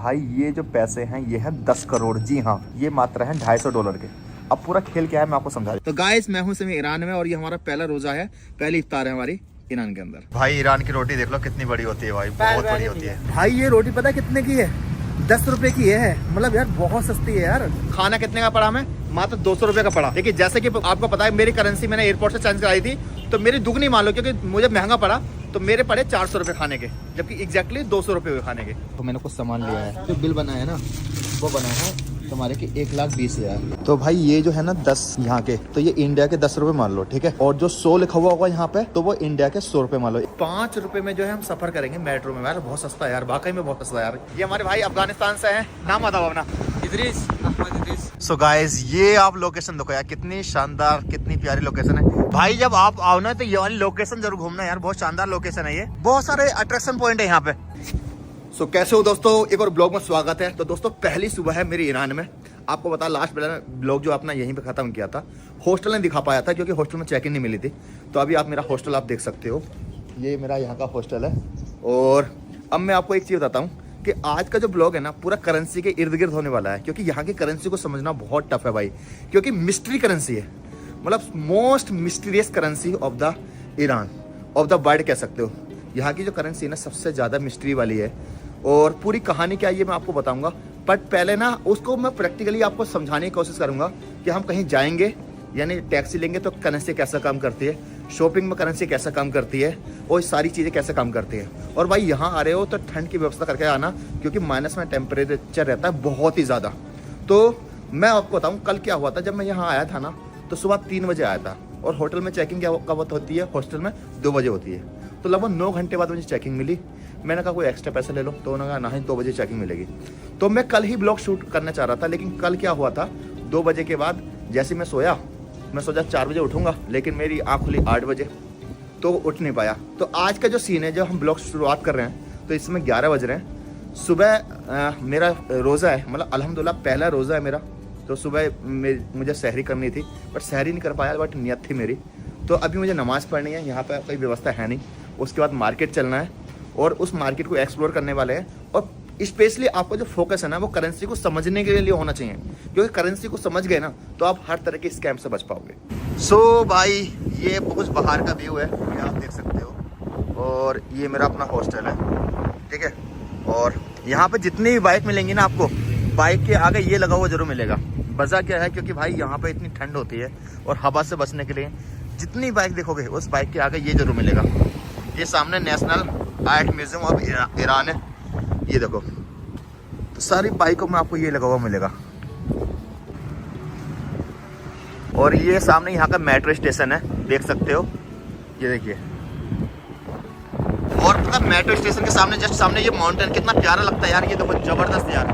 भाई ये जो पैसे हैं ये है 10 करोड़, जी हाँ, ये मात्र है $250 के। अब पूरा खेल क्या है मैं आपको समझा। तो गाइस मैं हूँ इस समय ईरान में और ये हमारा पहला रोजा है, पहली इफ्तार है हमारी ईरान के अंदर। भाई ईरान की रोटी देख लो कितनी बड़ी होती है भाई, बहुत बड़ी होती है भाई। ये रोटी पता है कितने की है? 10 रुपए की है, मतलब यार बहुत सस्ती है यार। खाना कितने का पड़ा हमें? मात्र 200 रुपए का पड़ा। देखिए जैसे कि आपको पता है मेरी करेंसी मैंने एयरपोर्ट से चेंज कराई थी, तो मेरी दुगनी मान लो, क्योंकि मुझे महंगा पड़ा तो मेरे पड़े 400 रुपए खाने के, जबकि एग्जैक्टली 200 रुपए हुए खाने के। तो मैंने कुछ सामान लिया है, जो बिल बना है ना वो बना है तुम्हारे की 1,20,000। तो भाई ये जो है ना 10 यहाँ के, तो ये इंडिया के 10 रुपए मान लो, ठीक है। और जो 100 लिखा हुआ होगा यहाँ पे तो वो इंडिया के 100 रुपए मान लो। 5 रुपए में जो है हम सफर करेंगे मेट्रो में। यार बहुत सस्ता है यार, वाकई में बहुत सस्ता है यार। ये हमारे भाई अफगानिस्तान से है, नाम बताओ अपना। इदरीस, अहमद इदरीस। सो गाइस ये आप लोकेशन देखो यार, कितनी शानदार कितनी प्यारी लोकेशन है भाई। जब आप आओ ना तो ये वाली लोकेशन जरूर घूमना यार, बहुत शानदार लोकेशन है ये, बहुत सारे अट्रैक्शन पॉइंट है यहाँ पे। सो कैसे हो दोस्तों, एक और ब्लॉग में स्वागत है। तो दोस्तों पहली सुबह है मेरी ईरान में। आपको बता लास्ट ब्लॉग जो अपना यहीं पे खत्म किया था, हॉस्टल नहीं दिखा पाया था क्योंकि हॉस्टल में चेक इन नहीं मिली थी। तो अभी आप मेरा हॉस्टल आप देख सकते हो, ये मेरा यहाँ का हॉस्टल है। और अब मैं आपको एक चीज़ बताता हूँ कि आज का जो ब्लॉग है ना पूरा करेंसी के इर्द गिर्द होने वाला है, क्योंकि यहाँ की करेंसी को समझना बहुत टफ है भाई, क्योंकि मिस्ट्री करेंसी है, मतलब most mysterious currency of the Iran, of the world कह सकते हो। यहाँ की जो करेंसी है ना सबसे ज़्यादा मिस्ट्री वाली है। और पूरी कहानी क्या है ये मैं आपको बताऊंगा, बट पहले ना उसको मैं प्रैक्टिकली आपको समझाने की कोशिश करूंगा कि हम कहीं जाएंगे यानी टैक्सी लेंगे तो करेंसी कैसा काम करती है, शॉपिंग में करेंसी कैसा काम करती है, और सारी चीज़ें कैसे काम करती हैं। और भाई यहाँ आ रहे हो तो ठंड की व्यवस्था करके आना, क्योंकि माइनस में टेम्परेचर रहता है बहुत ही ज़्यादा। तो मैं आपको बताऊँ कल क्या हुआ था। जब मैं यहाँ आया था ना तो सुबह 3 बजे आया था, और होटल में चेकिंग क्या कब होती है, हॉस्टल में 2 बजे होती है। तो लगभग 9 घंटे बाद मुझे चेकिंग मिली। मैंने कहा कोई एक्स्ट्रा पैसे ले लो, तो उन्होंने कहा नहीं 2 बजे चेकिंग मिलेगी। तो मैं कल ही ब्लॉग शूट करना चाह रहा था, लेकिन कल क्या हुआ था 2 बजे के बाद जैसे मैं सोया, मैं सोचा 4 बजे उठूंगा, लेकिन मेरी आँख खुली 8 बजे, तो उठ नहीं पाया। तो आज का जो सीन है, जब हम ब्लॉग शुरुआत कर रहे हैं तो इस समय 11 बज रहे हैं सुबह। मेरा रोज़ा है, मतलब अल्हम्दुलिल्लाह पहला रोज़ा है मेरा। तो सुबह मुझे सहरी करनी थी, बट सहरी नहीं कर पाया, बट नियत थी मेरी। तो अभी मुझे नमाज़ पढ़नी है, यहाँ पर कोई व्यवस्था है नहीं। उसके बाद मार्केट चलना है और उस मार्केट को एक्सप्लोर करने वाले हैं। और स्पेशली आपका जो फोकस है ना वो करेंसी को समझने के लिए होना चाहिए, क्योंकि करेंसी को समझ गए ना तो आप हर तरह के स्कैम से बच पाओगे। सो भाई ये कुछ बाहर का व्यू है, ये आप देख सकते हो। और ये मेरा अपना हॉस्टल है, ठीक है। और यहाँ पे जितनी भी बाइक मिलेंगी ना आपको, बाइक के आगे ये लगा हुआ जरूर मिलेगा। वजह क्या है, क्योंकि भाई यहाँ पे इतनी ठंड होती है और हवा से बचने के लिए जितनी बाइक देखोगे उस बाइक के आगे ये जरूर मिलेगा। ये सामने national art museum of Iran है, ये देखो। तो सारी बाइकों में आपको ये लगा हुआ मिलेगा। और ये सामने यहाँ का मेट्रो स्टेशन है, देख सकते हो, ये देखिए। और पता मेट्रो स्टेशन के सामने जस्ट सामने ये माउंटेन कितना प्यारा लगता है यार, ये देखो जबरदस्त यार,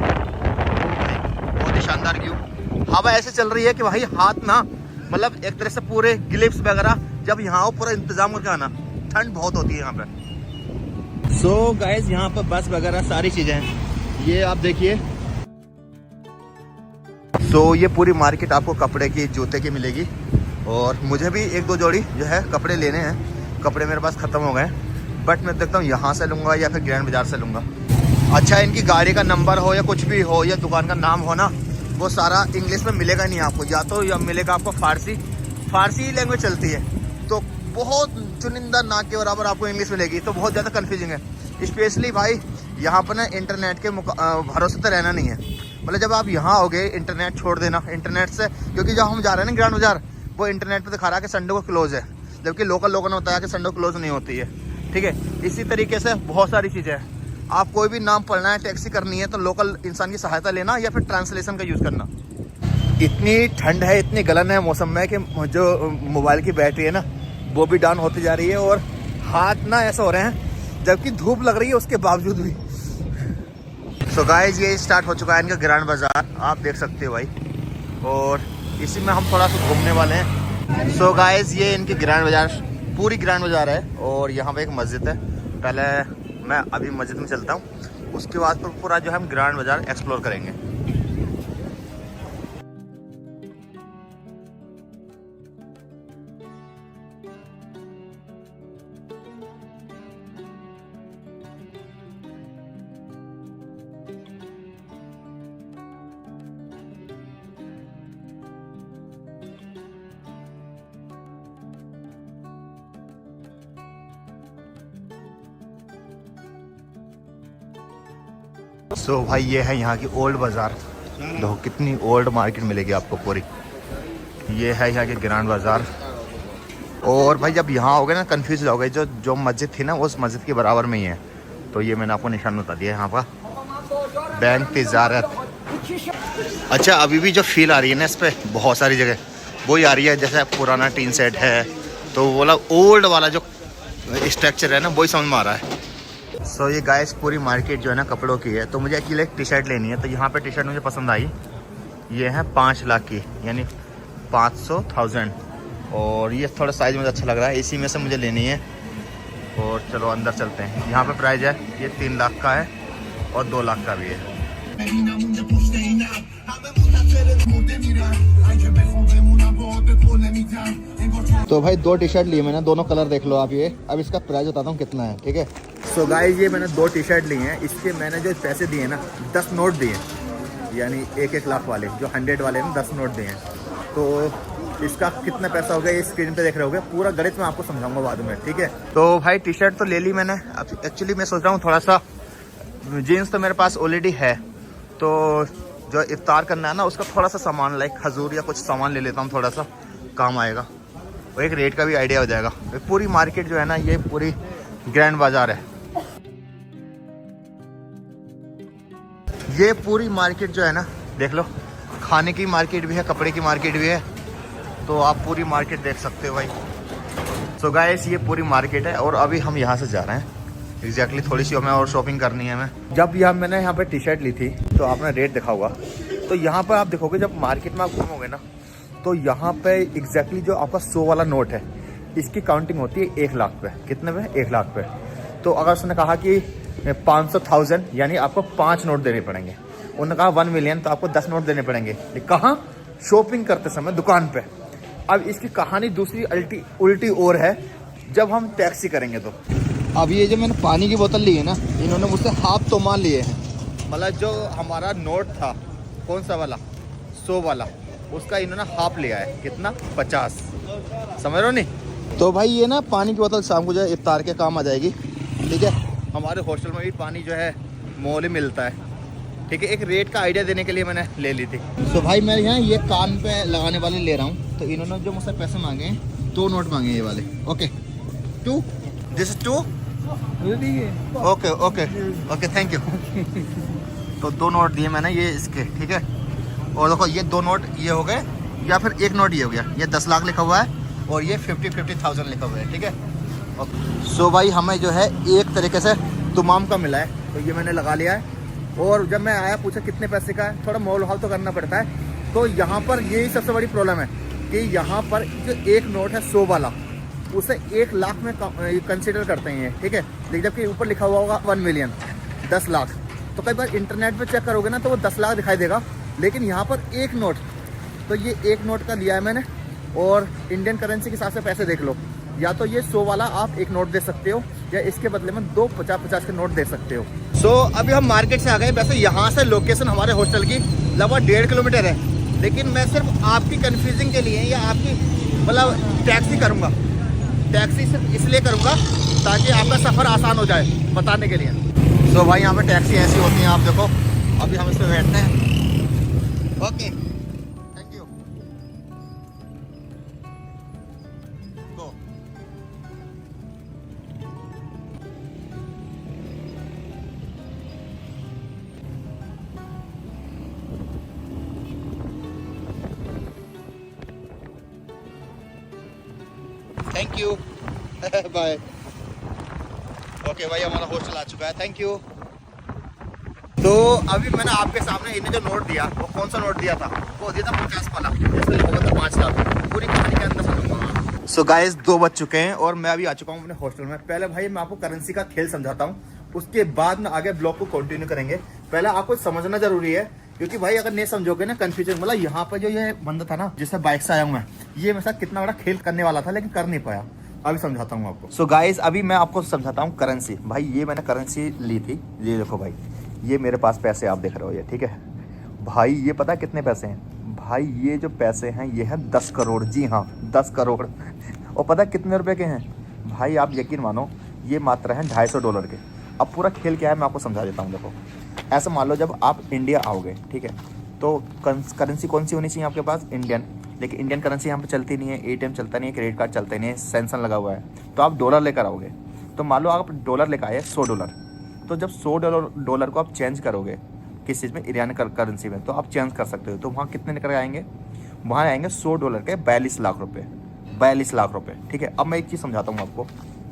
बहुत ही शानदार व्यू। हवा ऐसे चल रही है कि भाई हाथ ना, मतलब एक तरह से पूरे ग्लिप्स वगैरह जब यहाँ पूरा इंतजाम करके आना, ठंड बहुत होती है यहाँ पे। सो गाइस यहाँ पर बस वगैरह सारी चीजें हैं, ये आप देखिए। सो ये पूरी मार्केट आपको कपड़े की जूते की मिलेगी। और मुझे भी 1-2 जोड़ी जो है कपड़े लेने हैं, कपड़े मेरे पास ख़त्म हो गए, बट मैं देखता हूँ यहाँ से लूँगा या फिर ग्रैंड बाजार से लूँगा। अच्छा इनकी गाड़ी का नंबर हो या कुछ भी हो या दुकान का नाम हो ना, वो सारा इंग्लिश में मिलेगा नहीं आपको, या मिलेगा आपको फारसी लैंग्वेज चलती है, तो बहुत चुनिंदा ना के बराबर आपको इंग्लिश मिलेगी, तो बहुत ज़्यादा कन्फ्यूजिंग है। स्पेशली भाई यहाँ पर ना इंटरनेट के भरोसे तो रहना नहीं है, मतलब जब आप यहाँ आओगे इंटरनेट छोड़ देना, इंटरनेट से, क्योंकि जब हम जा रहे हैं ना ग्रैंड बाजार, वो इंटरनेट पे दिखा रहा है कि संडे को क्लोज है, जबकि लोकल लोगों ने बताया कि संडे को क्लोज नहीं होती है, ठीक है। इसी तरीके से बहुत सारी चीज़ें हैं। आप कोई भी नाम पढ़ना है, टैक्सी करनी है, तो लोकल इंसान की सहायता लेना या फिर ट्रांसलेशन का यूज़ करना। इतनी ठंड है, इतनी गलन है मौसम में कि जो मोबाइल की बैटरी है ना वो भी डाउन होती जा रही है, और हाथ ना ऐसा हो रहे हैं जबकि धूप लग रही है उसके बावजूद भी। सो गाइस ये स्टार्ट हो चुका है इनका ग्रैंड बाजार, आप देख सकते हो भाई, और इसी में हम थोड़ा सा घूमने वाले हैं। सो गाइस ये इनकी ग्रैंड बाजार, पूरी ग्रैंड बाजार है, और यहाँ पे एक मस्जिद है। पहले मैं अभी मस्जिद में चलता हूँ, उसके बाद पूरा जो है हम ग्रैंड बाजार एक्सप्लोर करेंगे। सो भाई ये है यहाँ की ओल्ड बाज़ार। देखो कितनी ओल्ड मार्केट मिलेगी आपको पूरी। ये है यहाँ की ग्रैंड बाज़ार। और भाई जब यहाँ आओगे ना कंफ्यूज हो जाओगे, जो मस्जिद थी ना उस मस्जिद के बराबर में ही है। तो ये मैंने आपको निशान बता दिया यहाँ पर, बैंक तिजारत। अच्छा अभी भी जो फील आ रही है ना इस पर बहुत सारी जगह वही आ रही है, जैसे पुराना टीन सेट है तो वो वाला ओल्ड वाला जो स्ट्रक्चर है ना वही समझ में आ रहा है। सो ये गाइस पूरी मार्केट जो है ना कपड़ों की है। तो मुझे एक्चुअली एक टी शर्ट लेनी है। तो यहाँ पे टी शर्ट मुझे पसंद आई। ये है 5 लाख की, यानी 500,000। और ये थोड़ा साइज़ मुझे अच्छा लग रहा है, इसी में से मुझे लेनी है। और चलो अंदर चलते हैं। यहाँ पे प्राइस है ये 3 लाख का है और 2 लाख का भी है। तो भाई 2 टी शर्ट लिए मैंने, दोनों कलर देख लो आप। ये अब इसका प्राइस बताता हूँ कितना है, ठीक है। सो गाइस ये मैंने 2 टी शर्ट ली हैं। इसके मैंने जो पैसे दिए ना 10 नोट दिए, यानी 1-1 लाख वाले, जो 100 वाले हैं 10 नोट दिए हैं। तो इसका कितना पैसा हो गया ये स्क्रीन पे देख रहे होगे। पूरा गणित मैं आपको समझाऊंगा बाद में, ठीक है। तो भाई टी शर्ट तो ले ली मैंने। अब एक्चुअली मैं सोच रहा हूँ थोड़ा सा, जीन्स तो मेरे पास ऑलरेडी है, तो जो इफ्तार करना है ना उसका थोड़ा सा सामान लाइक खजूर या कुछ सामान ले लेता हूँ, थोड़ा सा काम आएगा और एक रेट का भी आइडिया हो जाएगा। पूरी मार्केट जो है ना ये पूरी ग्रैंड बाजार है। ये पूरी मार्केट जो है ना देख लो, खाने की मार्केट भी है, कपड़े की मार्केट भी है। तो आप पूरी मार्केट देख सकते हो भाई। सो गाइस ये पूरी मार्केट है और अभी हम यहाँ से जा रहे हैं एग्जैक्टली थोड़ी सी हमें और शॉपिंग करनी है हमें। जब मैंने यहाँ पे टी शर्ट ली थी तो आपने रेट देखा होगा। तो यहाँ पर आप देखोगे जब मार्केट में आप घूमोगे ना तो यहाँ पे एग्जैक्टली जो आपका 100 वाला नोट है इसकी काउंटिंग होती है 1 लाख पे। कितने पे? 1 लाख पे। तो अगर उसने कहा कि 500,000 यानी आपको 5 नोट देने पड़ेंगे। उन्होंने कहा 1 मिलियन तो आपको 10 नोट देने पड़ेंगे। कहाँ? शॉपिंग करते समय दुकान पे। अब इसकी कहानी दूसरी उल्टी और है जब हम टैक्सी करेंगे। तो अब ये जो मैंने पानी की बोतल ली है ना, इन्होंने मुझसे हाफ तो मान लिए हैं। मतलब जो हमारा नोट था कौन सा वाला 100 वाला, उसका इन्होंने हाफ लिया है। कितना? 50। समझ रहे हो नहीं? तो भाई ये ना पानी की बोतल शाम को जो है इफ्तार के काम आ जाएगी, ठीक है। हमारे हॉस्टल में भी पानी जो है मोल ही मिलता है, ठीक है। एक रेट का आइडिया देने के लिए मैंने ले ली थी। तो भाई मैं यहाँ ये कान पे लगाने वाले ले रहा हूँ। तो इन्होंने जो मुझसे पैसे मांगे हैं 2 नोट मांगे ये वाले। Okay 2, this is 2। Okay okay okay thank you. तो 2 नोट दिए मैंने ये इसके, ठीक है। और देखो ये 2 नोट ये हो गए, या फिर 1 नोट ये हो गया। ये 10 लाख लिखा हुआ है और ये 50,000 लिखा हुआ है, ठीक है। सो भाई हमें जो है एक तरीके से तुमाम का मिला है, तो ये मैंने लगा लिया है। और जब मैं आया पूछा कितने पैसे का है, थोड़ा मोल भाव तो करना पड़ता है। तो यहाँ पर यही सबसे बड़ी प्रॉब्लम है कि यहाँ पर जो एक नोट है 100 वाला उसे 1 लाख में कंसिडर करते हैं, ठीक है। लेकिन जबकि ऊपर लिखा हुआ होगा 1 मिलियन 10 लाख। तो कई बार इंटरनेट पे चेक करोगे ना तो वो 10 लाख दिखाई देगा, लेकिन यहाँ पर एक नोट। तो ये 1 नोट का लिया है मैंने। और इंडियन करेंसी के हिसाब से पैसे देख लो, या तो ये 100 वाला आप 1 नोट दे सकते हो या इसके बदले में 2 50-50 के नोट दे सकते हो। सो अभी हम मार्केट से आ गए। वैसे यहाँ से लोकेशन हमारे हॉस्टल की लगभग 1.5 किलोमीटर है, लेकिन मैं सिर्फ आपकी कन्फ्यूजिंग के लिए या आपकी मतलब टैक्सी करूँगा। टैक्सी सिर्फ इसलिए करूँगा ताकि आपका सफ़र आसान हो जाए बताने के लिए। सो भाई यहाँ पे टैक्सी ऐसी होती हैं, आप देखो। अभी हम इस पर बैठते हैं। Okay thank you. Go. Thank you bye. Okay भाई हमारा हॉस्टल आ चुका है, थैंक यू। तो अभी मैंने आपके सामने इन्हें जो नोट दिया वो कौन सा नोट दिया था? वो दिया था 50 वाला, जिसमें लिखा था 5 लाख। पूरी कहानी के अंदर समझूंगा। सो गाइस 2 बज चुके हैं और मैं अभी आ चुका हूँ अपने हॉस्टल में। पहले भाई मैं आपको करेंसी का खेल समझाता हूँ, उसके बाद में आगे ब्लॉग को कंटिन्यू करेंगे। पहले आपको समझना जरूरी है, क्योंकि भाई अगर नहीं समझोगे ना कंफ्यूजन। मतलब यहाँ पर जो ये बंदा था ना जिससे बाइक से आया हूँ मैं, ये मेरे साथ कितना बड़ा खेल करने वाला था लेकिन कर नहीं पाया। अभी समझाता हूँ आपको। सो गाइस अभी मैं आपको समझाता हूँ करेंसी। भाई ये मैंने करेंसी ली थी, ये देखो भाई, ये मेरे पास पैसे आप देख रहे हो ये, ठीक है भाई। ये पता कितने पैसे हैं भाई? ये जो पैसे हैं ये है 10 करोड़। जी हाँ 10 करोड़। और पता कितने रुपए के हैं भाई? आप यकीन मानो ये मात्र हैं $250 के। अब पूरा खेल क्या है मैं आपको समझा देता हूँ। देखो ऐसा मान लो जब आप इंडिया आओगे, ठीक है, तो करेंसी कौन सी होनी चाहिए आपके पास? इंडियन। लेकिन इंडियन करेंसी यहाँ पे चलती नहीं है, एटीएम चलता नहीं है, क्रेडिट कार्ड चलते नहीं है, सैंक्शन लगा हुआ है। तो आप डॉलर लेकर आओगे। तो मान लो आप डॉलर लेकर आए $100, तो जब $100 को आप चेंज करोगे किस चीज़ में? ईरानी करेंसी में, तो आप चेंज कर सकते हो। तो वहाँ कितने निकल आएंगे? वहाँ आएंगे $100 के 42 लाख रुपये, 42 लाख रुपये, ठीक है। अब मैं एक चीज़ समझाता हूँ आपको।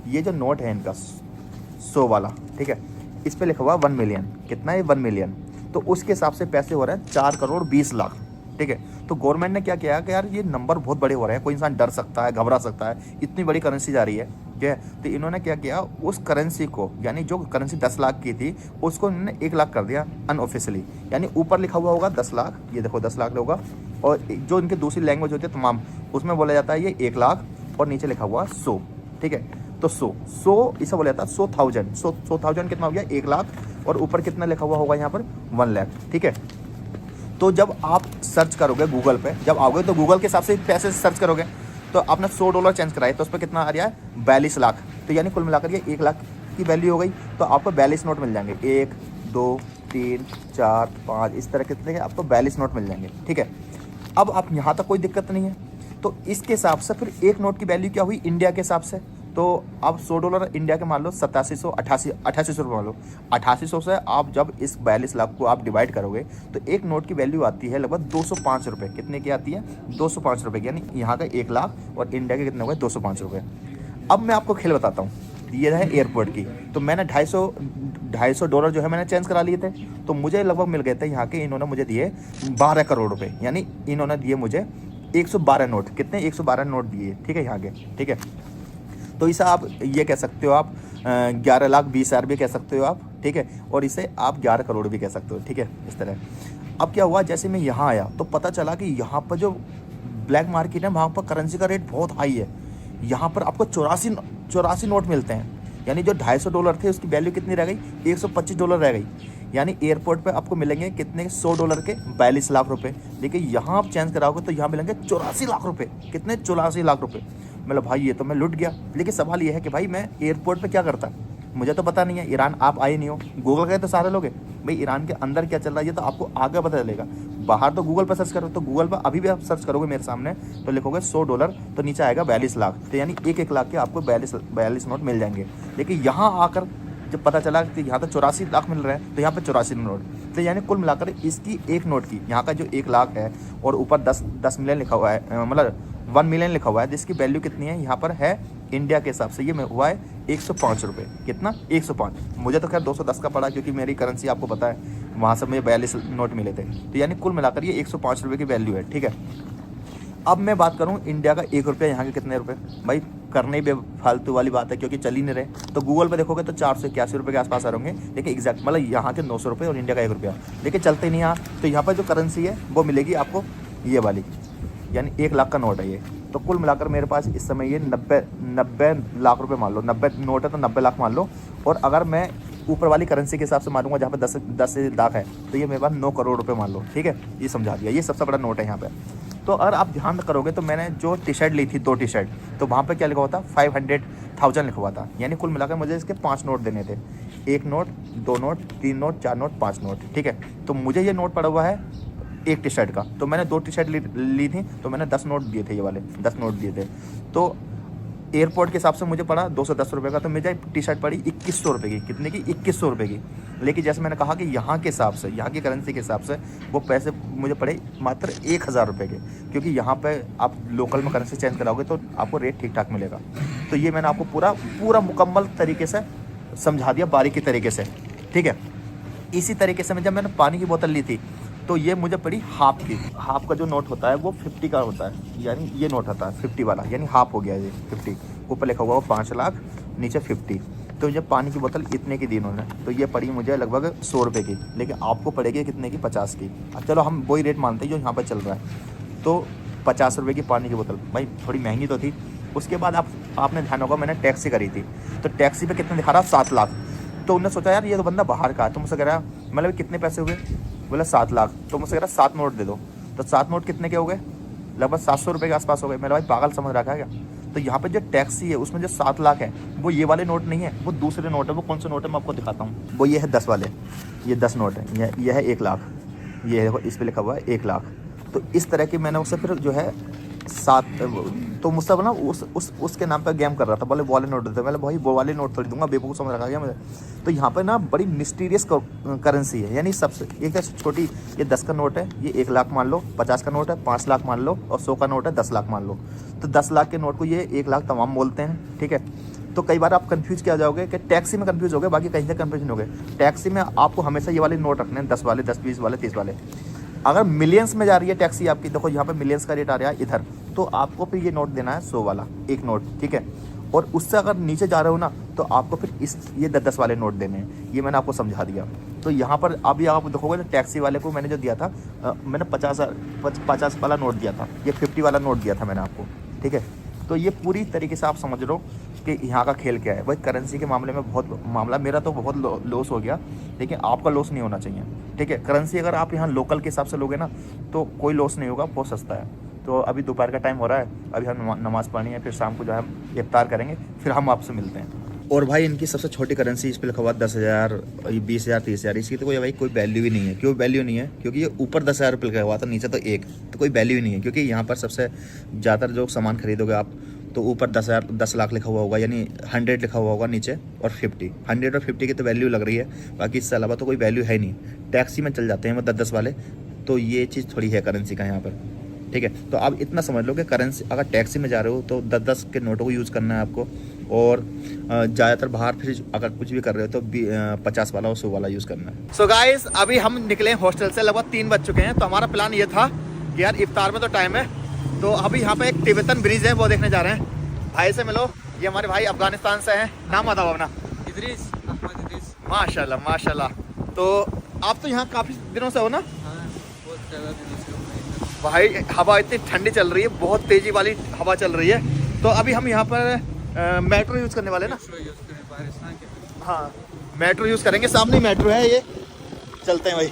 ये जो नोट है इनका 100 वाला, ठीक है, इस पर लिखा हुआ 1 मिलियन। कितना है? 1 मिलियन। तो उसके हिसाब से पैसे हो रहे हैं 4 करोड़ 20 लाख, ठीक है। तो गवर्नमेंट ने क्या किया कि यार ये नंबर बहुत बड़े हो रहे हैं, कोई इंसान डर सकता है, घबरा सकता है, इतनी बड़ी करेंसी जा रही है, ठीक है। तो इन्होंने क्या किया, उस करेंसी को, यानी जो करेंसी 10 लाख की थी उसको इन्होंने 1 लाख कर दिया अनऑफिशियली। यानी ऊपर लिखा हुआ होगा 10 लाख, ये देखो 10 लाख होगा, और जो इनकी दूसरी लैंग्वेज होती है तमाम, उसमें बोला जाता है ये 1 लाख, और नीचे लिखा हुआ 100, ठीक है। तो 100 इसे बोला जाता है 100,000 कितना हो गया? 1 लाख, और ऊपर कितना लिखा हुआ होगा यहाँ पर? 1 लाख, ठीक है। तो जब आप सर्च करोगे गूगल पे, जब आओगे तो गूगल के हिसाब से पैसे सर्च करोगे, तो आपने $100 चेंज कराए, तो उस पर कितना आ रहा है? 42 लाख। तो यानी कुल मिलाकर ये 1 लाख की वैल्यू हो गई। तो आपको 42 नोट मिल जाएंगे, 1 2 3 4 5 इस तरह कितने के आपको 42 नोट मिल जाएंगे, ठीक है। अब आप यहाँ तक कोई दिक्कत नहीं है। तो इसके हिसाब से फिर एक नोट की वैल्यू क्या हुई इंडिया के हिसाब से? तो आप $100 इंडिया के मान लो 8800 रुपये मान लो। 8800 से आप जब इस 42 लाख को आप डिवाइड करोगे तो एक नोट की वैल्यू आती है लगभग 205 रुपये। कितने की आती है? 205 रुपये की। यानी यहाँ का 1 लाख और इंडिया के कितने हो गए? 205 रुपये। अब मैं आपको खेल बताता हूँ। ये है एयरपोर्ट की, तो मैंने $250 जो है मैंने चेंज करा लिए थे, तो मुझे लगभग मिल गए थे यहाँ के, इन्होंने मुझे दिए 12 करोड़ रुपये। यानी इन्होंने दिए मुझे 112 नोट। कितने? 112 नोट दिए, ठीक है, यहाँ के, ठीक है। तो इसे आप ये कह सकते हो, आप 11,20,000 भी कह सकते हो आप, ठीक है, और इसे आप 11 करोड़ भी कह सकते हो, ठीक है, इस तरह। अब क्या हुआ, जैसे मैं यहाँ आया तो पता चला कि यहाँ पर जो ब्लैक मार्केट है वहाँ पर करेंसी का रेट बहुत हाई है। यहाँ पर आपको 84 नोट मिलते हैं। यानी जो $250 थे उसकी वैल्यू कितनी रह गई? $125 रह गई। यानी एयरपोर्ट पे आपको मिलेंगे कितने? $100 के 42 लाख रुपए। लेकिन यहाँ आप चेंज कराओगे तो यहाँ मिलेंगे 84 लाख रुपए। कितने? 84 लाख रुपए। मतलब भाई ये तो मैं लुट गया। लेकिन सवाल ये है कि भाई मैं एयरपोर्ट पे क्या करता, मुझे तो पता नहीं है। ईरान आप आए नहीं हो, गूगल गए तो सारे लोग हैं भाई, ईरान के अंदर क्या चल रहा है ये तो आपको आगे पता चलेगा। बाहर तो गूगल पर सर्च करो, तो गूगल पर अभी भी आप सर्च करोगे मेरे सामने तो लिखोगे $100 तो नीचे आएगा 42 लाख। तो यानी 1 लाख के आपको 42 नोट मिल जाएंगे। लेकिन यहाँ आकर जब पता चला कि यहाँ तो 84 लाख मिल रहे हैं, तो यहाँ पे 84 नोट। तो यानी कुल मिलाकर इसकी एक नोट की, यहाँ का जो 1 लाख है और ऊपर 10 मिलियन लिखा हुआ है, मतलब 1 मिलियन लिखा हुआ है, जिसकी वैल्यू कितनी है यहाँ पर है इंडिया के हिसाब से, ये में हुआ है 105 रुपये। कितना? 105। मुझे तो खैर 210 का पड़ा, क्योंकि मेरी करेंसी आपको पता है वहाँ से मुझे 42 नोट मिले थे। तो यानी कुल मिलाकर ये 105 रुपये की वैल्यू है, ठीक है। अब मैं बात करूँ इंडिया का 1 रुपया यहाँ के कितने रुपये, भाई करने भी फालतू वाली बात है क्योंकि चल ही नहीं रहे। तो गूगल पे देखोगे तो 481 रुपये के आसपास आ रहेंगे, लेकिन एग्जैक्ट मतलब यहाँ के 900 रुपये और इंडिया का 1 रुपया, लेकिन चलते ही नहीं यहाँ। तो यहाँ पर जो करेंसी है वो मिलेगी आपको ये वाली, यानी 1 लाख का नोट है ये। तो कुल मिलाकर मेरे पास इस समय ये 90 लाख रुपए मान लो, 90 नोट है तो 90 लाख मान लो। और अगर मैं ऊपर वाली करेंसी के हिसाब से मारूंगा जहाँ पे 10 लाख है, तो ये मेरे पास 9 करोड़ रुपए मान लो, ठीक है। ये समझा दिया, ये सबसे बड़ा नोट है यहाँ पे। तो अगर आप ध्यान करोगे तो मैंने जो टी शर्ट ली थी, 2 टी शर्ट, तो वहाँ पे क्या लिखा हुआ था? 500,000 लिखा हुआ था। यानी कुल मिलाकर मुझे इसके 5 नोट देने थे। 1 note, 2 note, 3 note, 4 note, 5 note, ठीक है। तो मुझे ये नोट पड़ा हुआ है 1 टी शर्ट का। तो मैंने 2 टी शर्ट ली थी, तो मैंने 10 नोट दिए थे, ये वाले 10 नोट दिए थे। तो एयरपोर्ट के हिसाब से मुझे पड़ा 210 रुपये का, तो मुझे टी शर्ट पड़ी 2100 रुपये की। कितने की? 2100 रुपये की। लेकिन जैसे मैंने कहा कि यहाँ के हिसाब से, यहाँ की करेंसी के हिसाब से वो पैसे मुझे पड़े मात्र 1000 रुपये के, क्योंकि यहाँ पे आप लोकल में करेंसी चेंज कराओगे तो आपको रेट ठीक ठाक मिलेगा। तो ये मैंने आपको पूरा मुकम्मल तरीके से समझा दिया, बारीकी तरीके से, ठीक है। इसी तरीके से जब मैंने पानी की बोतल ली थी तो ये मुझे पड़ी हाफ की। हाफ का जो नोट होता है वो 50 का होता है, यानी ये नोट होता है 50 वाला, यानी हाफ हो गया ये 50। ऊपर लिखा हुआ 5 लाख, नीचे 50। तो जब पानी की बोतल इतने की दी इन्होंने, तो ये पड़ी मुझे लगभग 100 रुपये की। लेकिन आपको पड़ेगी कितने की? 50 की। चलो हम वही रेट मानते हैं जो यहाँ पर चल रहा है। तो 50 रुपये की पानी की बोतल, भाई थोड़ी महंगी तो थी। उसके बाद आपने ध्यान होगा मैंने टैक्सी करी थी, तो टैक्सी पे कितने दिखा रहा? 7 लाख। तो उन्होंने सोचा यार ये तो बंदा बाहर का है, तो मुझसे कह रहा मतलब कितने पैसे हुए? बोला 7 लाख। तो मुझसे कह रहा 7 नोट दे दो। तो 7 नोट कितने के हो गए? लगभग 700 रुपये के आसपास हो गए। मेरा भाई पागल समझ रखा है क्या? तो यहाँ पे जो टैक्सी है उसमें जो 7 लाख है वो ये वाले नोट नहीं है, वो दूसरे नोट है। वो कौन से नोट है मैं आपको दिखाता हूँ। वो ये है 10 वाले, ये 10 नोट है। ये है 1 लाख, ये देखो इस पर लिखा हुआ है 1 लाख। तो इस तरह की मैंने उससे फिर जो है 7, तो मुझसे ना उसके नाम पर गेम कर रहा था, बोले वो वाले नोट देते। मैंने भाई वो वाले नोट थोड़ी दूंगा, बेवकूफ़ समझ रखा गया मुझे। तो यहाँ पे ना बड़ी मिस्टीरियस करेंसी है, यानी सबसे एक छोटी, ये 10 का नोट है, ये 1 लाख मान लो, 50 का नोट है 5 लाख मान लो, और 100 का नोट है 10 लाख मान लो। तो 10 लाख के नोट को ये 1 लाख तमाम बोलते हैं, ठीक है। तो कई बार आप कंफ्यूज क्या जाओगे कि टैक्सी में कंफ्यूज हो गए, बाकी कहीं से कंफ्यूज नहीं हो गए। टैक्सी में आपको हमेशा ये वाले नोट रखने हैं, 10 वाले, 10, 20 वाले, 30 वाले। अगर मिलियंस में जा रही है टैक्सी आपकी, देखो यहाँ पे मिलियंस का रेट आ रहा है इधर, तो आपको फिर ये नोट देना है 100 वाला एक नोट, ठीक है। और उससे अगर नीचे जा रहे हो ना, तो आपको फिर ये 10 वाले नोट देने हैं। ये मैंने आपको समझा दिया। तो यहाँ पर अभी आप देखोगे ना, टैक्सी वाले को मैंने जो दिया था, मैंने 50 वाला नोट दिया था, ये 50 वाला नोट दिया था मैंने आपको, ठीक है। तो ये पूरी तरीके से आप समझ लो कि यहाँ का खेल क्या है। भाई करेंसी के मामले में बहुत मामला, मेरा तो बहुत लॉस हो गया, लेकिन आपका लॉस नहीं होना चाहिए, ठीक है। करेंसी अगर आप यहाँ लोकल के हिसाब से लोगे ना, तो कोई लॉस नहीं होगा, बहुत सस्ता है। तो अभी दोपहर का टाइम हो रहा है, अभी हम नमाज़ पढ़नी है, फिर शाम को जो है इफ्तार करेंगे, फिर हम आपसे मिलते हैं। और भाई इनकी सबसे छोटी करेंसी इस पर लिखा हुआ 10,000, 20,000, 30,000, इसकी तो कोई वैल्यू ही नहीं है। क्यों वैल्यू नहीं है? क्योंकि ये ऊपर 10,000 रुपये लिखा हुआ था, नीचे तो 1, तो कोई वैल्यू ही नहीं है। क्योंकि यहाँ पर सबसे ज़्यादातर जो सामान खरीदोगे आप, तो ऊपर 10 लाख लिखा हुआ होगा, यानी 100 लिखा हुआ होगा नीचे, और 50, 100 और 50 की तो वैल्यू लग रही है, बाकी इससे अलावा तो कोई वैल्यू है नहीं। टैक्सी में चल जाते हैं वो 10 वाले, तो ये चीज़ थोड़ी है करेंसी का यहाँ पर, ठीक है। तो आप इतना समझ लो कि करेंसी, अगर टैक्सी में जा रहे हो तो 10 के नोटों को यूज़ करना है आपको, और ज़्यादातर बाहर फिर अगर कुछ भी कर रहे हो तो 50 वाला और 100 वाला यूज़ करना है। सो गाइस, अभी हम निकले हॉस्टल से, लगभग 3 बज चुके हैं। तो हमारा प्लान ये था कि यार इफ्तार में तो टाइम है, तो अभी यहाँ पे एक तिब्बतन ब्रिज है, वो देखने जा रहे हैं। भाई से मिलो, ये हमारे भाई अफगानिस्तान से हैं। नाम बताओ अपना। इदरीस, अहमद इदरीस। माशाल्लाह माशाल्लाह। तो आप तो यहाँ काफ़ी दिनों से हो ना? हाँ, बहुत ज़्यादा दिनों से हूँ। भाई हवा इतनी ठंडी चल रही है, बहुत तेज़ी वाली हवा चल रही है। तो अभी हम यहाँ पर मेट्रो यूज़ करने वाले हैं ना? पाकिस्तान के। हाँ, मेट्रो यूज़ करेंगे, सामने मेट्रो है, ये चलते हैं भाई।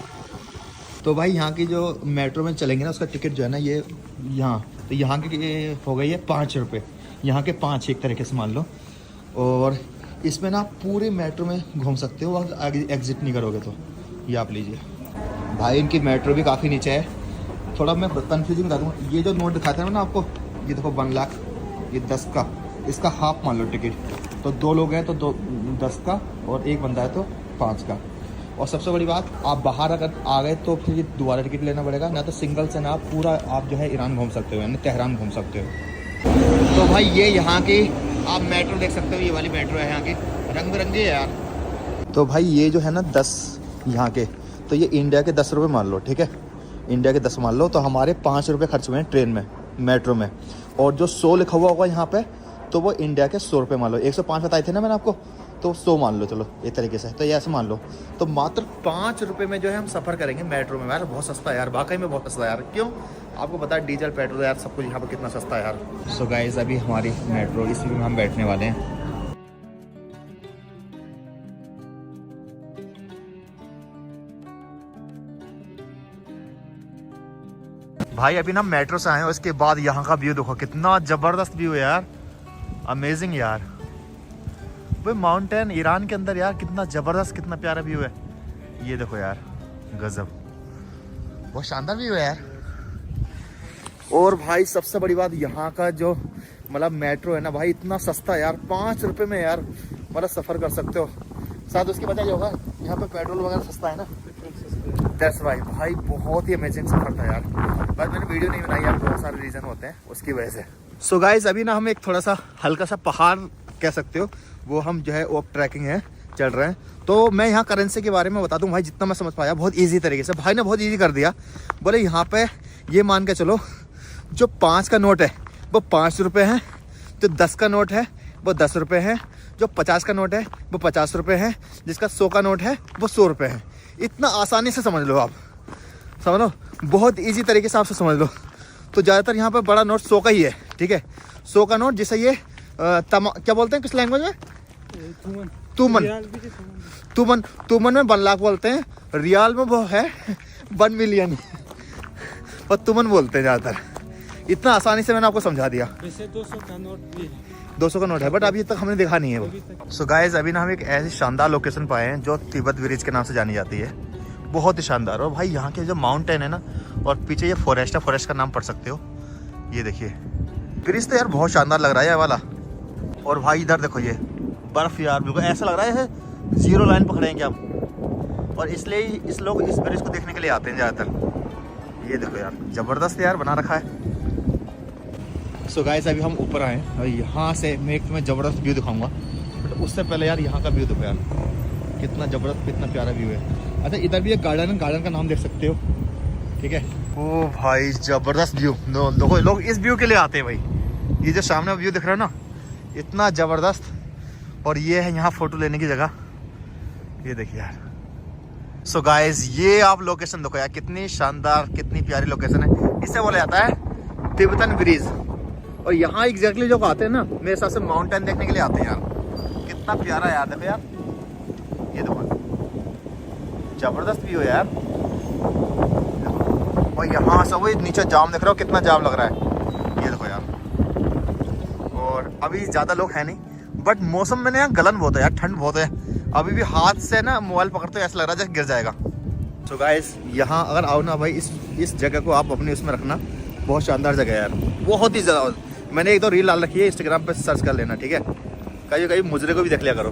तो भाई यहाँ की जो मेट्रो में चलेंगे ना, उसका टिकट जो है ना, ये यहाँ, तो यहाँ की ये हो गई है 5 रुपये, यहाँ के 5 एक तरीके से मान लो। और इसमें ना आप पूरे मेट्रो में घूम सकते हो, अगर आगे एग्जिट नहीं करोगे तो। ये आप लीजिए भाई, इनकी मेट्रो भी काफ़ी नीचे है। थोड़ा मैं कन्फ्यूजिंग बता दूँ, ये जो नोट दिखाते हैं ना आपको, ये देखो 1 लाख, ये 10 का, इसका हाफ मान लो टिकट। तो 2 लोग हैं तो 10 का, और एक बंदा है तो 5 का। और सबसे बड़ी बात, आप बाहर अगर आ गए तो फिर ये दोबारा टिकट लेना पड़ेगा, ना तो सिंगल से ना पूरा आप जो है ईरान घूम सकते हो, यानी तेहरान घूम सकते हो। तो भाई ये यहाँ की आप मेट्रो देख सकते हो, ये वाली मेट्रो है यहाँ की, रंग बिरंगी है यार। तो भाई ये जो है ना 10 यहाँ के, तो ये इंडिया के 10 रुपये मान लो, ठीक है। इंडिया के 10 मान लो, तो हमारे 5 रुपये खर्च हुए हैं ट्रेन में, मेट्रो में। और जो 100 लिखा हुआ होगा यहाँ पे, तो वो इंडिया के 100 रुपये मान लो। 105 बताए थे ना मैंने आपको, तो 100 मान लो, चलो एक तरीके से। तो ये ऐसे मान लो, तो मात्र 5 रुपये में जो है हम सफ़र करेंगे मेट्रो में। यार बहुत सस्ता है यार, वाकई में बहुत सस्ता है यार। क्यों? आपको पता है डीजल पेट्रोल यार सब कुछ यहाँ पर कितना सस्ता है यार। सो गाइस, अभी हमारी मेट्रो, इसी में हम बैठने वाले हैं। भाई अभी ना मेट्रो से आए हैं, उसके बाद यहाँ का व्यू देखो, कितना ज़बरदस्त व्यू है यार, अमेजिंग यार। भाई माउंटेन ईरान के अंदर यार, कितना ज़बरदस्त, कितना प्यारा व्यू है। ये देखो यार, गजब, बहुत शानदार व्यू है यार। और भाई सबसे बड़ी बात, यहाँ का जो मतलब मेट्रो है ना भाई, इतना सस्ता है यार, 5 रुपये में यार मतलब सफ़र कर सकते हो। साथ उसकी वजह ये होगा, यहाँ पे पेट्रोल वगैरह सस्ता है ना, दैट्स वाई। भाई बहुत ही अमेजिंग सफ़र था यार, बस मैंने वीडियो नहीं बनाई यार, बहुत सारे रीज़न होते हैं उसकी वजह से। सो गाइस, अभी ना हम एक थोड़ा सा हल्का सा पहाड़ कह सकते हो, वो हम जो है ऑफ ट्रैकिंग है चल रहे हैं। तो मैं यहाँ करेंसी के बारे में बता दूँ भाई, जितना मैं समझ पाया बहुत ईजी तरीके से, भाई ने बहुत ईजी कर दिया। बोले यहाँ पे ये मान के चलो, जो 5 का नोट है वो 5 रुपये है, जो 10 का नोट है वो 10 रुपये है, जो 50 का नोट है वो 50 रुपये है, जिसका 100 का नोट है वो 100 रुपये है। इतना आसानी से समझ लो आप, समझ लो, बहुत इजी तरीके से आपसे समझ लो। तो ज़्यादातर यहाँ पर बड़ा नोट 100 का ही है, ठीक है। 100 का नोट, जिसे ये क्या बोलते हैं किस लैंग्वेज में? तुमन में 1 लाख बोलते हैं, रियाल में वो है 1 मिलियन, और तुमन बोलते हैं ज़्यादातर। इतना आसानी से मैंने आपको समझा दिया। वैसे 200 का नोट भी है, 200 का नोट है, बट अभी तक हमने देखा नहीं है अभी वो। तक। सो गाइस, अभी ना हम एक ऐसी शानदार लोकेशन पाए हैं जो तिब्बत ब्रिज के नाम से जानी जाती है। बहुत ही शानदार। और भाई यहाँ के जो माउंटेन है ना, और पीछे ये फॉरेस्ट है, फॉरेस्ट का नाम पढ़ सकते हो। ये देखिए ब्रिज तो यार बहुत शानदार लग रहा है ये वाला। और भाई इधर देखो ये बर्फ यार, बिल्कुल ऐसा लग रहा है जैसे जीरो लाइन पकड़ेंगे हम। और इसलिए ही इस लोग इस ब्रिज को देखने के लिए आते हैं ज़्यादातर। ये देखो यार ज़बरदस्त यार बना रखा है। सो गाइस, अभी हम ऊपर आए हैं और यहाँ से मैं एक तुम्हें ज़बरदस्त व्यू दिखाऊंगा, बट उससे पहले यार यहाँ का व्यू देखो यार, कितना ज़बरदस्त, कितना प्यारा व्यू है। अच्छा, इधर भी एक गार्डन है, गार्डन का नाम देख सकते हो, ठीक है। ओ भाई ज़बरदस्त व्यू। देखो लोग इस व्यू के लिए आते हैं भाई। ये जो सामने व्यू दिख रहा है ना, इतना ज़बरदस्त। और ये है यहाँ फ़ोटो लेने की जगह। ये देखिए यार। सो गाइस, ये आप लोकेशन देखो यार, कितनी शानदार, कितनी प्यारी लोकेशन है। इससे बोला जाता है तिब्बतन ब्रिज। और यहाँ एग्जैक्टली लोग आते हैं ना, मेरे हिसाब से माउंटेन देखने के लिए आते हैं यार। कितना प्यारा यार, देखो यार, ये देखो जबरदस्त व्यू है यार। और यहाँ से वो नीचे जाम देख रहे हो, कितना जाम लग रहा है, ये देखो यार। और अभी ज़्यादा लोग हैं नहीं, बट मौसम में ना यहाँ गलन बहुत है यार, ठंड बहुत है। अभी भी हाथ से ना मोबाइल पकड़ते ऐसा लग रहा है जैसे गिर जाएगा। तो गाइस, यहाँ अगर आओ ना भाई, इस जगह को आप अपने उसमें रखना। बहुत शानदार जगह है यार, बहुत ही ज़्यादा। मैंने एक दो रील डाल रखी है, इंस्टाग्राम पे सर्च कर लेना, ठीक है। कभी कभी मुजरे को भी देख लिया करो।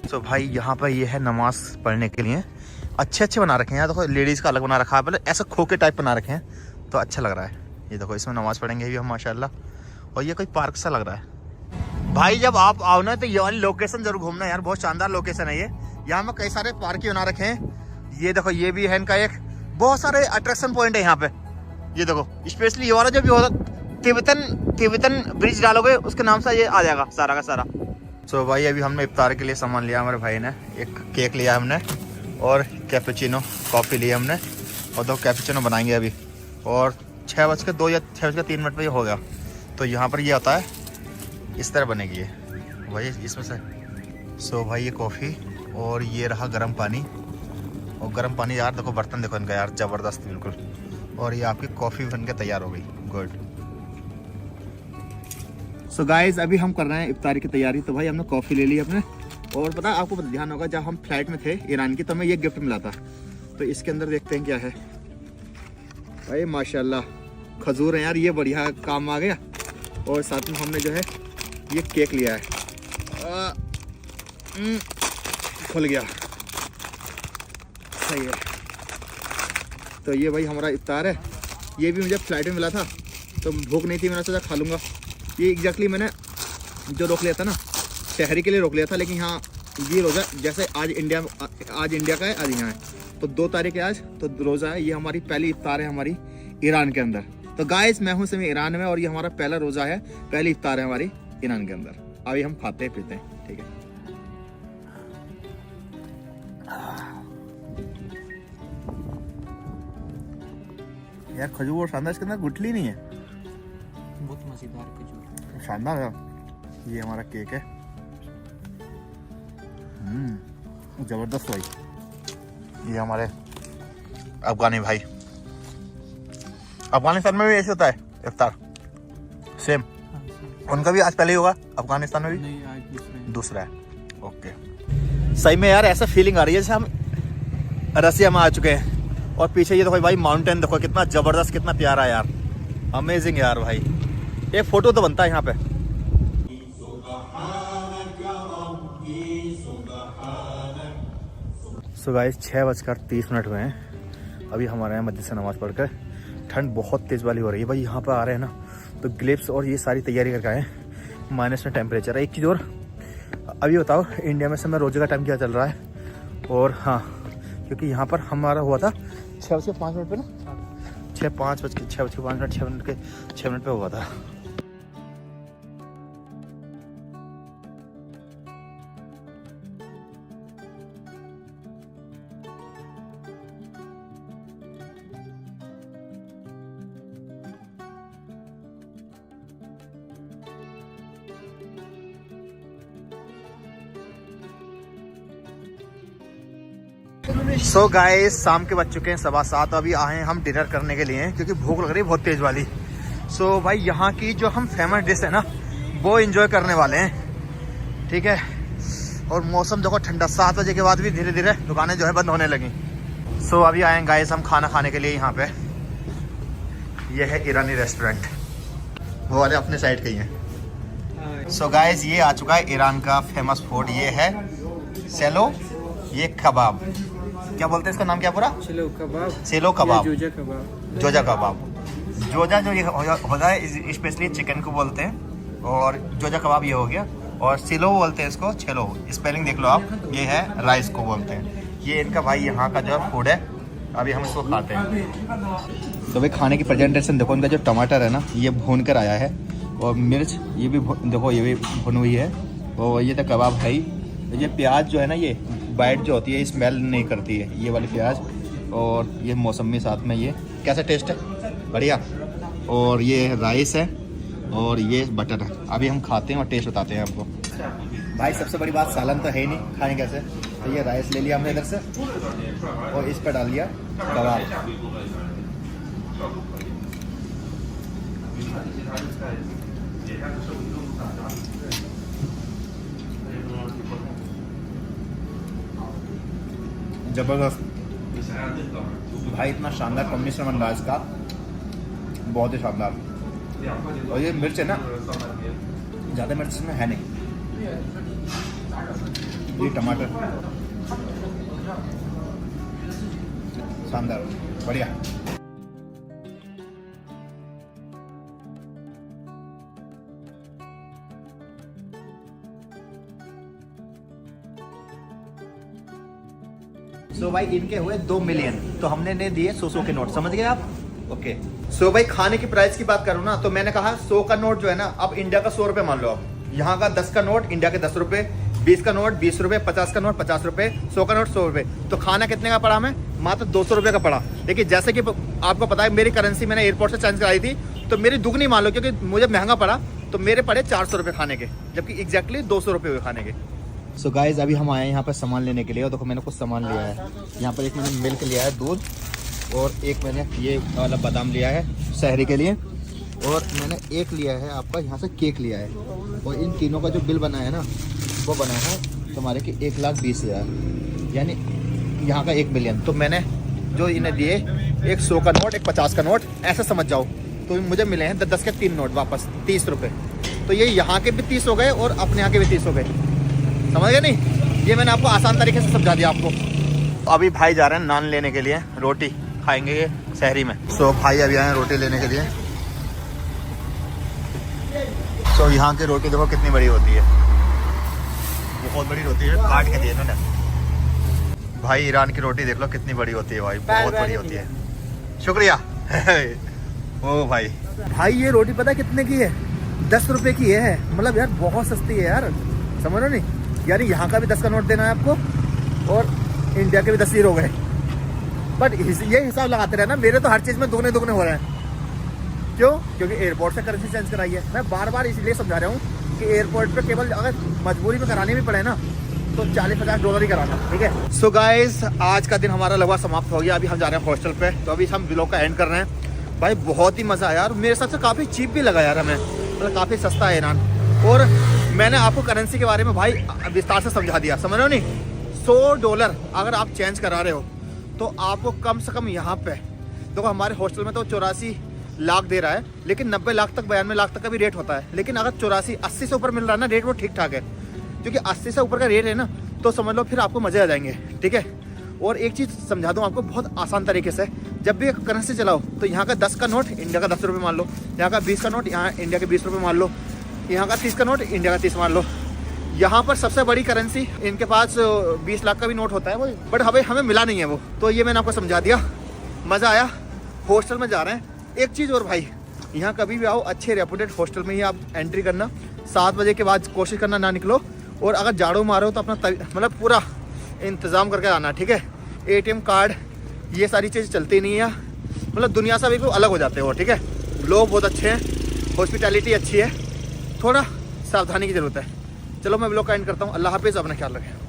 तो भाई यहाँ पर ये है नमाज पढ़ने के लिए, अच्छे अच्छे बना रखे हैं यार। देखो लेडीज़ का अलग बना रखा है, पहले ऐसा खोखे टाइप बना रखे हैं, तो अच्छा लग रहा है। ये देखो इसमें नमाज पढ़ेंगे भी हम माशाल्लाह। और ये कोई पार्क सा लग रहा है भाई। जब आप आओ ना तो ये वाली लोकेशन जरूर घूमना यार, बहुत शानदार लोकेशन है ये। यहाँ में कई सारे पार्क ही बना रखे हैं। ये देखो ये भी है इनका एक, बहुत सारे अट्रैक्शन पॉइंट है यहाँ पे। ये देखो स्पेशली ये वाला जो भी होगा, तिब्बतन ब्रिज डालोगे उसके नाम से ये आ जाएगा सारा का सारा। सो भाई, अभी हमने इफ्तार के लिए सामान लिया हमारे भाई ने। एक केक लिया हमने और कैपुचिनो कॉफ़ी ली हमने, और 2 कैपुचिनो बनाएंगे अभी। और 6:02 या 6:03 पे ये हो गया। तो यहाँ पर ये आता है, इस तरह बनेगी ये भाई इसमें से। सो भाई ये कॉफ़ी, और ये रहा गर्म पानी। और गर्म पानी यार देखो, बर्तन देखो इनका यार, ज़बरदस्त बिल्कुल। और ये आपकी कॉफ़ी बन के तैयार हो गई, गुड। सो गाइस, अभी हम कर रहे हैं इफ्तारी की तैयारी। तो भाई हमने कॉफ़ी ले ली अपने। और पता है आपको ध्यान होगा, जब हम फ्लाइट में थे ईरान की, तो हमें ये गिफ्ट मिला था। तो इसके अंदर देखते हैं क्या है भाई। माशाल्लाह खजूर है यार, ये बढ़िया काम आ गया। और साथ में हमने जो है ये केक लिया है, खुल गया, सही है। तो ये भाई हमारा इफ्तार है। ये भी मुझे फ्लाइट में मिला था, तो भूख नहीं थी, मैंने सोचा खा लूँगा। ये एग्जैक्टली मैंने जो रोक लिया था ना, शहरी के लिए रोक लिया था, लेकिन यहाँ ये रोज़ा जैसे आज इंडिया का है, आज यहाँ है। तो 2 तारीख है आज, तो रोज़ा है। ये हमारी पहली इफ्तार है हमारी ईरान के अंदर। तो गाइस, मैं हूँ समय ईरान में, और ये हमारा पहला रोज़ा है, पहली इफ्तार है हमारी ईरान के अंदर। अभी हम खाते पीते हैं, ठीक है। यार खजूर और शानदार, इसके अंदर गुठली नहीं है, बहुत मज़ेदार खजूर। शानदार है। ये हमारा केक है, जबरदस्त भाई। ये हमारे अफगानी भाई, अफगानिस्तान में भी ऐसे होता है इफ्तार, सेम। उनका भी आज पहले ही होगा, अफगानिस्तान में भी नहीं, आज दूसरा है। ओके, सही में यार ऐसा फीलिंग आ रही है जैसे हम रसिया में आ चुके हैं। और पीछे ये देखो भाई माउंटेन देखो, कितना जबरदस्त, कितना प्यारा है यार, अमेजिंग यार भाई। एक फोटो तो बनता है यहाँ पे। सो गाइस, 6:30 हुए हैं। अभी हमारे यहाँ मस्जिद से नमाज़ पढ़कर ठंड बहुत तेज़ वाली हो रही है भाई। यहाँ पर आ रहे हैं ना, तो ग्लिप्स और ये सारी तैयारी करके आए हैं। माइनस में टेम्परेचर है। एक चीज़ और, अभी बताओ इंडिया में समय रोज़े का टाइम क्या चल रहा है? और हाँ, क्योंकि यहाँ पर हमारा हुआ था 6:05 पे ना, 6 मिनट पे हुआ था। सो गाइस शाम के बज चुके हैं 7:15। अभी आए हैं हम डिनर करने के लिए क्योंकि भूख लग रही है बहुत तेज वाली। सो भाई यहाँ की जो हम फेमस डिश है ना वो एंजॉय करने वाले हैं, ठीक है। और मौसम देखो ठंडा, 7 बजे के बाद भी धीरे धीरे दुकानें जो है बंद होने लगी। सो अभी आए हैं गाइस हम खाना खाने के लिए यहाँ पे। ये है ईरानी रेस्टोरेंट, वो वाले अपने साइड के ही हैं। सो गाइस ये आ चुका है ईरान का फेमस फूड, ये है सेलो, ये कबाब, क्या बोलते हैं इसका नाम क्या पूरा? चलो कबाब, सेलो कबाब, जोजा कबाब, जोजा कबाब। जोजा जो ये होता है स्पेशली चिकन को बोलते हैं, और जोजा कबाब ये हो गया। और सिलो बोलते हैं इसको, छेलो, स्पेलिंग देख लो आप, ये है राइस को बोलते हैं। ये इनका भाई यहाँ का जो फूड है, अभी हम इसको खाते हैं। तो भाई खाने की प्रेजेंटेशन देखो, इनका जो टमाटर है ना ये भून कर आया है, और मिर्च ये भी देखो ये भी भुन हुई है, और ये तो कबाब है ही। ये प्याज जो है ना ये बाइट जो होती है स्मेल नहीं करती है, ये वाली प्याज, और ये मौसमी साथ में। ये कैसा टेस्ट है? बढ़िया। और ये राइस है और ये बटर है। अभी हम खाते हैं और टेस्ट बताते हैं आपको। भाई सबसे बड़ी बात सालन तो है ही नहीं, खाने कैसे। तो ये राइस ले लिया हमने इधर से और इस पर डाल दिया कबाब। जबरदस्त भाई, इतना शानदार कॉम्बिनेशन बन रहा है इसका, बहुत ही शानदार। और ये मिर्च है ना, ज़्यादा मिर्च इसमें है नहीं। ये टमाटर शानदार, बढ़िया। सो भाई इनके हुए 2 मिलियन, तो हमने ने दिए 100 के नोट, समझ गए आप? ओके। सो भाई खाने की प्राइस की बात करूँ ना, तो मैंने कहा 100 का नोट जो है ना, अब इंडिया का 100 रुपये मान लो। आप यहाँ का 10 का नोट इंडिया के 10 रुपये, 20 का नोट 20 रुपये, 50 का नोट 50 रुपये, 100 का नोट 100 रुपये। तो खाना कितने का पड़ा हमें? मात्र 200 रुपये का पड़ा। लेकिन जैसे कि आपको पता है मेरी करेंसी मैंने एयरपोर्ट से चेंज कराई थी, तो मेरी दुगनी मान लो, क्योंकि मुझे महंगा पड़ा, तो मेरे पड़े 400 रुपये खाने के, जबकि एग्जैक्टली 200 रुपये हुए खाने के। सो गाइज अभी हम आए हैं यहाँ पर सामान लेने के लिए, और देखो मैंने कुछ सामान लिया है। यहाँ पर एक मैंने मिल्क लिया है, दूध, और एक मैंने ये वाला बादाम लिया है शहरी के लिए, और मैंने एक लिया है आपका यहाँ से केक लिया है। और इन तीनों का जो बिल बना है ना, वो बना है तुम्हारे कि 1,20,000, यानी यहाँ का 1 मिलियन। तो मैंने जो इन्हें दिए, एक 100 का नोट, एक 50 का नोट, ऐसा समझ जाओ। तो मुझे मिले हैं 10 के 3 नोट वापस 30 रुपये। तो ये यहाँ के भी 30 हो गए और अपने यहाँ के भी 30 हो गए, समझ गए नहीं? ये मैंने आपको आसान तरीके से समझा दिया आपको। अभी भाई जा रहे हैं नान लेने के लिए, रोटी खाएंगे ये शहरी में। सो भाई अभी आए हैं रोटी लेने के लिए। सो यहाँ की रोटी देखो कितनी बड़ी होती है, बहुत बड़ी रोटी है, काट के दी इन्होंने। भाई ईरान की रोटी देख लो कितनी बड़ी होती है भाई, बहुत बड़ी होती है। शुक्रिया। ओ भाई ये रोटी पता है कितने की है? 10 रुपए की है। मतलब यार बहुत सस्ती है यार, समझ लो नहीं? यानी यहाँ का भी 10 का नोट देना है आपको, और इंडिया के भी 10 हो गए। बट ये हिसाब लगाते रहे ना, मेरे तो हर चीज़ में दुगने हो रहे हैं। क्यों? क्योंकि एयरपोर्ट से करेंसी चेंज कराई है। मैं बार बार इसलिए समझा रहा हूँ कि एयरपोर्ट पे केवल अगर मजबूरी में कराने भी पड़े ना, तो $40-50 ही कराना, ठीक है? सो गाइस आज का दिन हमारा लगभग समाप्त हो गया। अभी हम जा रहे हैं हॉस्टल पे, तो अभी हम व्लॉग का एंड कर रहे हैं। भाई बहुत ही मज़ा आया यार, मेरे हिसाब से काफ़ी चीप भी लगा यार हमें, मतलब काफ़ी सस्ता है ईरान। और मैंने आपको करेंसी के बारे में भाई विस्तार से समझा दिया, समझ रहे हो नहीं? $100 अगर आप चेंज करा रहे हो तो आपको कम से कम यहाँ पे देखो, हमारे हॉस्टल में तो 84 लाख दे रहा है, लेकिन 90 लाख तक 92 लाख तक का भी रेट होता है। लेकिन अगर 84-80 से ऊपर मिल रहा है ना रेट, वो ठीक ठाक है। क्योंकि 80 से ऊपर का रेट है ना, तो समझ लो फिर आपको मज़े आ जाएंगे, ठीक है? और एक चीज़ समझा दूँ आपको बहुत आसान तरीके से, जब भी करेंसी चलाओ तो यहाँ का 10 का नोट इंडिया का 10 रुपये मान लो, यहाँ का 20 का नोट यहाँ इंडिया के 20 रुपये मान लो, यहाँ का 30 का नोट इंडिया का 30 मान लो। यहाँ पर सबसे बड़ी करेंसी इनके पास 20 लाख का भी नोट होता है वो, बट हमें मिला नहीं है वो। तो ये मैंने आपको समझा दिया, मज़ा आया। हॉस्टल में जा रहे हैं। एक चीज़ और भाई, यहाँ कभी भी आओ अच्छे रेपुटेड हॉस्टल में ही आप एंट्री करना। 7 बजे के बाद कोशिश करना ना निकलो, और अगर झाड़ू मारो तो अपना मतलब पूरा इंतज़ाम करके आना, ठीक है? ATM कार्ड ये सारी चीज़ चलती नहीं है, मतलब दुनिया से बिल्कुल अलग हो जाते हो, ठीक है? लोग बहुत अच्छे हैं, हॉस्पिटैलिटी अच्छी है, थोड़ा सावधानी की ज़रूरत है। चलो मैं व्लॉग का एंड करता हूँ। अल्लाह हाफिज़, अपना ख्याल रखें।